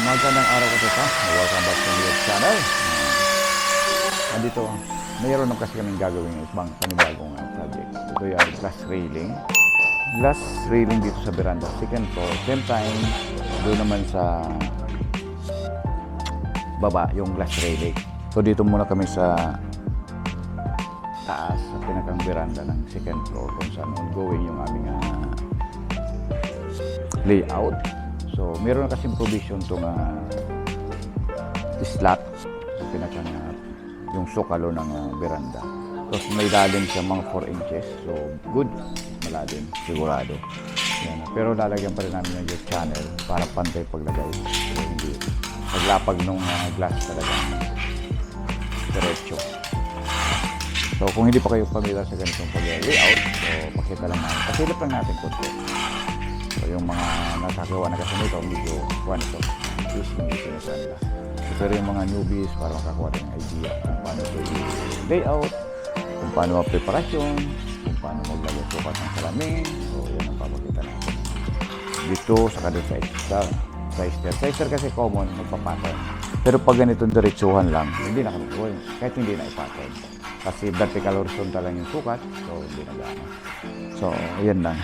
Magandang araw ko sa welcome back to my channel. Dito, mayroon naman kasi kaming gagawin ibang panibagong project. Ito yung glass railing. Glass railing dito sa veranda, second floor. Same time, doon naman sa baba yung glass railing. So dito muna kami sa taas, sa pinakang veranda ng second floor kung saan ongoing yung aming layout. So, meron na kasing provision itong slot sa pinakang yung sukalo ng veranda. Tapos may lalim siya mga 4 inches. So, good. Malalim. Sigurado. Yan. Pero lalagyan pa rin namin yung channel para pantay paglagay. So, hindi. Paglapag nung glass talaga diretso. So, kung hindi pa kayo familiar sa ganitong pag-layout, so, pakita lang natin. Pasilip lang natin konti. So, yung mga nakagawa na kasi nito, medyo ito is hindi sinasanla. So, pero yung mga newbies, para makakuha ng idea kung paano ito layout, kung paano ang preparasyon, kung paano maglagay sukat ng salamin. So, yan ang papakita natin. Dito, saka doon sa sister. Sister kasi common, magpa-pattern. Pero pag ganitong diretsuhan lang, hindi na kami gawin. Kahit hindi na i-pattern. Kasi vertical horizontal lang yung sukat, so hindi na gana. So, yan lang.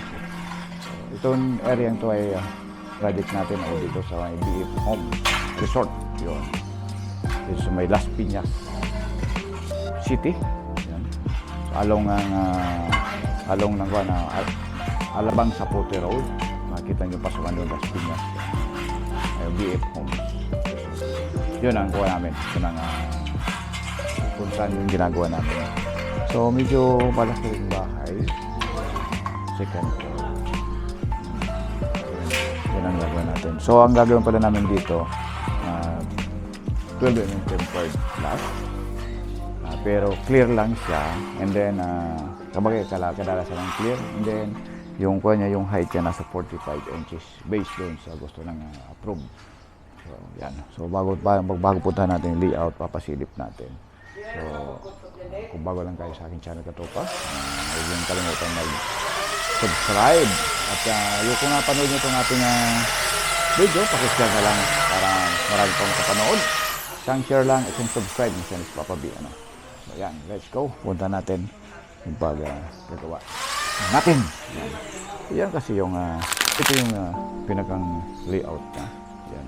Itong area ito ay project natin o dito sa BF Home Resort. Yun. Dito sa may Las Piñas City. Yan. So, along ng Alabang Sapote Road. Makita nyo pasukan doon Las Piñas. BF Homes. Yun ang kuha namin. Yun ang kung saan yung ginagawa namin. So, medyo malaki yung bahay. Second floor. Ang gagawin natin. So, ang gagawin pala namin dito, 12 mm tempered glass. Pero clear lang siya. And then, kabagay kadalasan ng clear. And then, yung kuha niya, yung height niya nasa 45 inches based doon sa gusto ng approve. So, yan. So, bago punta natin yung layout, papasilip natin. So, kung bago lang kayo sa aking channel Katopa, huwag yung kalimutan subscribe at kung napanood nyo itong ating video, pakishare na lang para marami pang kapanood. Isang share lang, isang subscribe, isang papabi. So yan, let's go. Punta natin yung pag-gagawa natin. Yan kasi yung ito yung pinakang layout na. Yan.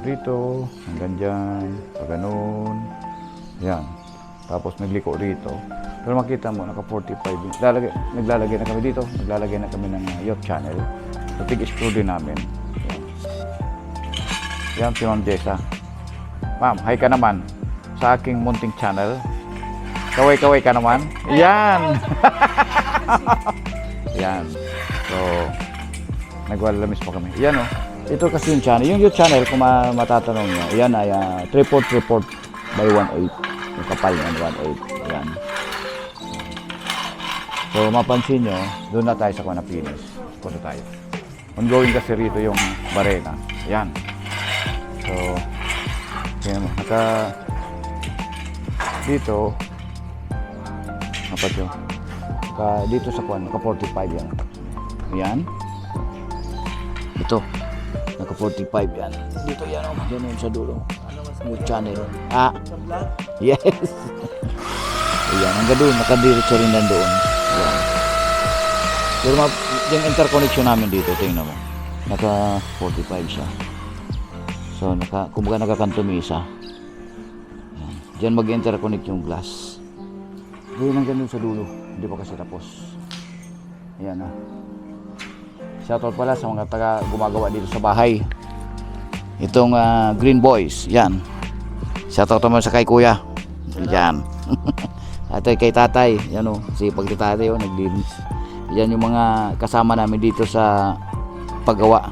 Rito, hanggang dyan, pag ganun. Yan. Tapos nagliko rito. Pero makita mo, naka 45. Naglalagay na kami dito. Naglalagay na kami ng yacht channel. So, tig-screw din namin. Yan si Ma'am Jessa. Ma'am, hi ka naman sa aking munting channel. Kaway-kaway ka naman. Yan! Yan. So, nagwalamis pa kami. Yan o. Ito kasi yung channel. Yung yacht channel, kung matatanong nyo, yan ay 3/4 by 1/8. Yung kapal yan, 1/8. Yan. So, mapansin nyo, doon na tayo sa Kuanapinis. Punta tayo. Ongoing kasi rito yung barena. Yan. So, yan mo. Dito, yun. Dito sa Kuan, naka 45 yan. Yan. Ito. Naka 45 yan. Dito yan, dyan yun sa dulo. Yung channel. Yes. Ayan, hanggang doon. Nakadiretso rin lang doon. Ayan. Pero yung interconnection namin dito, tingnan mo. Naka 45 siya. So, kumbaga nakakantumisa. Ayan. Diyan mag-interconnect yung glass. Doon hanggang doon sa dulo. Hindi pa kasi tapos. Ayan na. Shoutout pala sa mga taga gumagawa dito sa bahay. Itong Green Boys. Yan. Shoutout naman sa kay Kuya. Yan. At kay tatay, yan o, sipag ni tatay o, naglinis. Yan yung mga kasama namin dito sa paggawa.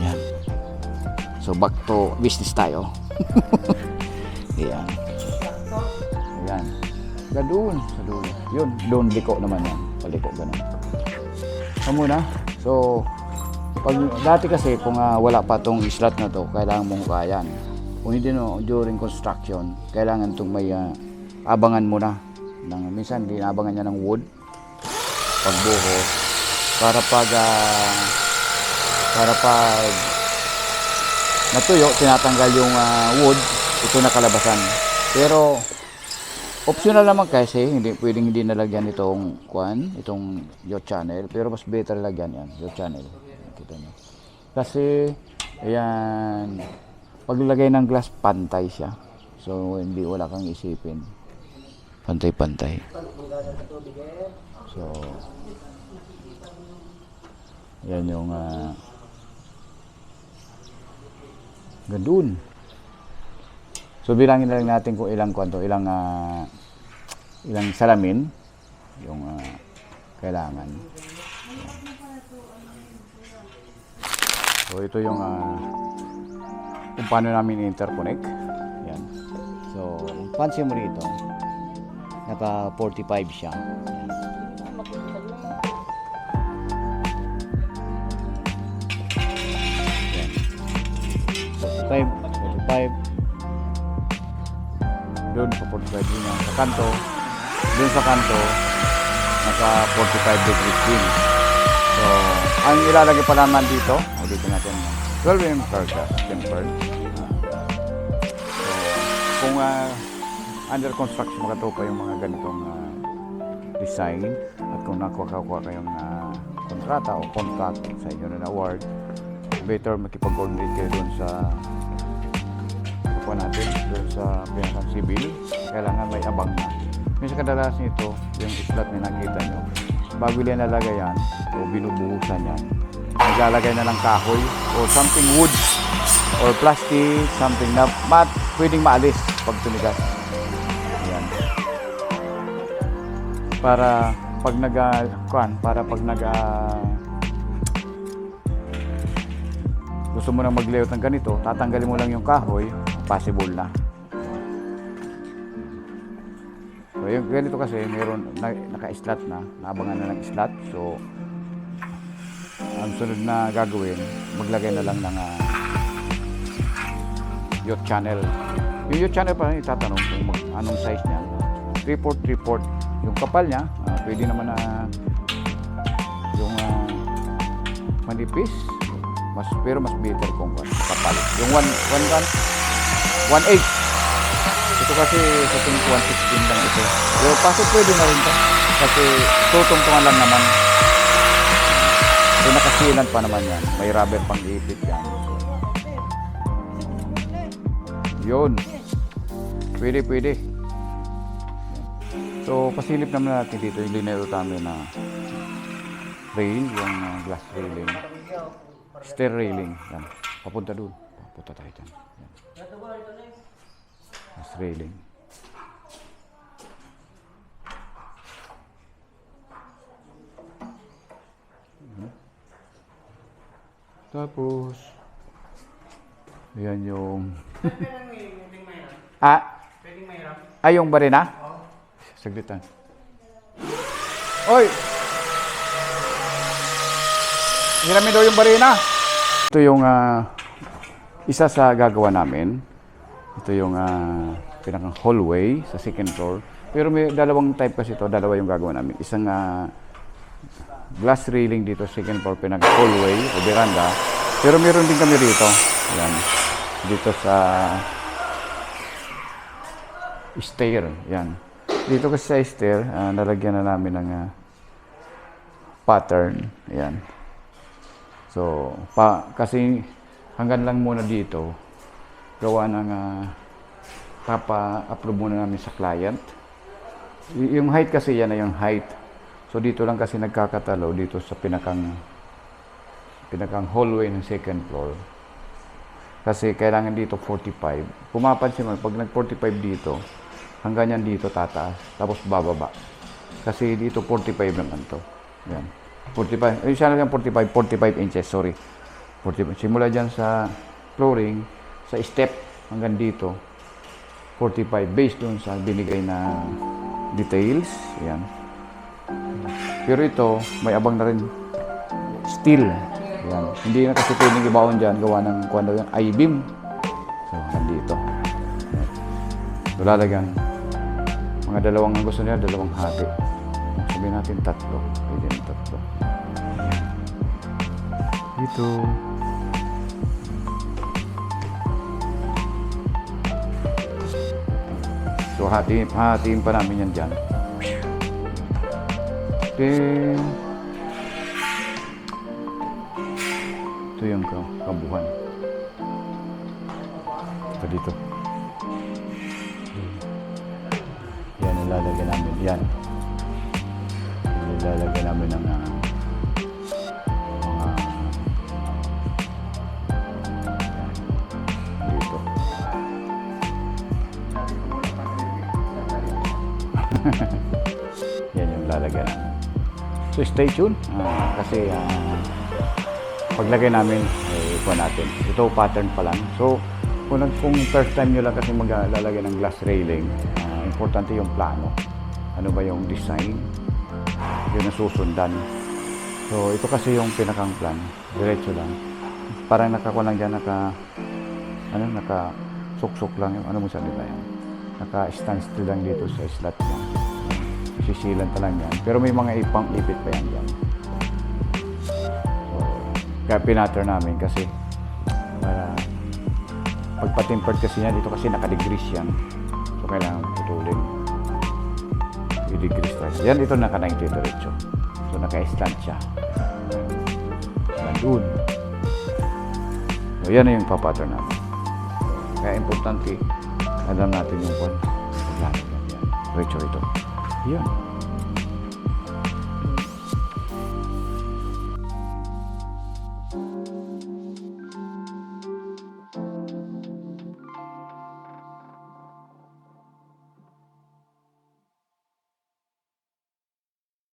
Yan. So back to business tayo. Yan. Yan. Doon, sa dulo. Yun, doon liko naman yan. Paliko ganun. Muna. So, dati kasi kung wala pa tong slot na to, kailangan mong kayan. Kung hindi no, during construction, kailangan itong may abangan mo na. Minsan, ginabangan niya ng wood, pagbuhos, para pag natuyo, tinatanggal yung wood, ito na kalabasan. Pero optional naman kasi hindi pwedeng hindi nalagyan itong itong yacht channel, pero mas better lagyan yan, yacht channel. Kita niyo. Kasi ayan, paglagay ng glass pantay siya. So hindi wala kang isipin. Pantay-pantay. So yan yung gandun. So bilangin na lang natin kung ilang ilang salamin yung kailangan. So ito yung kung paano namin interconnect. Yan. So pansin mo rito, naka 45 siya. Yan. Yan. 45. Doon sa 45 din yan. Sa kanto, doon sa kanto, naka 45 degrees din. So, ang ilalagay pa naman dito, ulitin natin, 12 mm tempered. So, kung under construction makatupa yung mga ganitong design, at kung nakuha kayong kontrata o contract sa inyo na award, better makipag-coordinate kayo doon sa natin doon sa pinakang civil, kailangan may abang na. Minsan kadalasan ito, yung islat na nakita nyo, bago nila nalagay yan o binubuhusan yan, naglalagay na ng kahoy or something wood or plastic, something na pwedeng maalis pag tumigas. Ayan. Para pag gusto mo nang mag-layout ng ganito, tatanggalin mo lang yung kahoy, possible na. So yung ganito kasi meron naka-slat na, naabangan na ng slat. So ang sunod na gagawin, maglagay na lang ng yacht channel. Yung yacht channel pa rin itatanong kung anong size niya. 3/4 yung kapal niya, pwede naman na yung manipis, pero mas better kung kapal. Yung 1/8. Ito kasi sa tingin ko 1/16 lang ito. Pero paso pwede na rin ito. Kasi tutungtungan lang naman. So nakasilan pa naman yan. May rubber pang ipit yan. Yun. Pwede. So pasilip naman natin dito. Yung linero namin na rail, yung glass railing. Stair railing. Yan. Papunta doon. Papunta tayo dyan. Yan. Glass railing. Tapos, ayan yung... yung barina? Saglitan. Oy! Hiramin daw yung barina. Ito yung isa sa gagawa namin. Ito yung pinakang hallway sa second floor. Pero may dalawang type kasi ito, dalawa yung gagawa namin. Isang glass railing dito sa second floor, pinakang hallway o veranda. Pero meron din kami rito. Ayan. Dito sa stair. Yan. Dito kasi sa stair, nalagyan na namin ng pattern. Yan. So, kasi hanggang lang muna dito, gawa ng papa-approve muna namin sa client. Yung height kasi yan na yung height. So, dito lang kasi nagkakatalo dito sa pinakang hallway ng second floor. Kasi kailangan dito 45. Pumapansin mo, pag nag-45 dito, hanggang yan dito tataas, tapos bababa. Kasi dito 45 naman to. Yan. 45, siya lang 45 inches, sorry. 45. Simula dyan sa flooring, sa step hanggang dito, 45 based dun sa binigay na details. Yan. Pero ito, may abang na rin steel. Yan. Hindi na kasi pwedeng ibaon dyan, gawa ng kuwanda yung I-beam. So, nandito. So, lalagyan. Mga dalawang ang gusto nila, dalawang hati. Sabihin natin tatlo. Pwede yung tatlo. Yan. Dito. So, hatiin pa namin yan dyan. Then, ito yung kabuhan. Ito dito. Yan, ilalagay namin. Yan. Ilalagay namin ng yan. Dito. Yan yung lalagay namin. So stay tuned kasi paglagay namin ikuha natin. Ito pattern pa lang. So kung first time nyo lang kasi maglalagay ng glass railing, importante yung plano. Ano ba yung design? Yun ang susundan. So ito kasi yung pinakang plan. Diretso lang. Parang nakakuha lang dyan, naka suksok lang yung ano mo sa nila yan. Naka stand still lang dito sa slot niya. Sisilan pa lang yan. Pero may mga ipang-ipit pa yan dyan. So, kaya pinatter namin kasi para pagpa-tempered kasi yan, dito kasi naka-degrees yan. So, kailangan putulin. I-degrees tayo. Yan, ito naka-90 diretso. So, naka-stand siya. Nandun. So, yan na yung papatter namin. Kaya importante, alam natin yung pan. Diretso ito. Yan.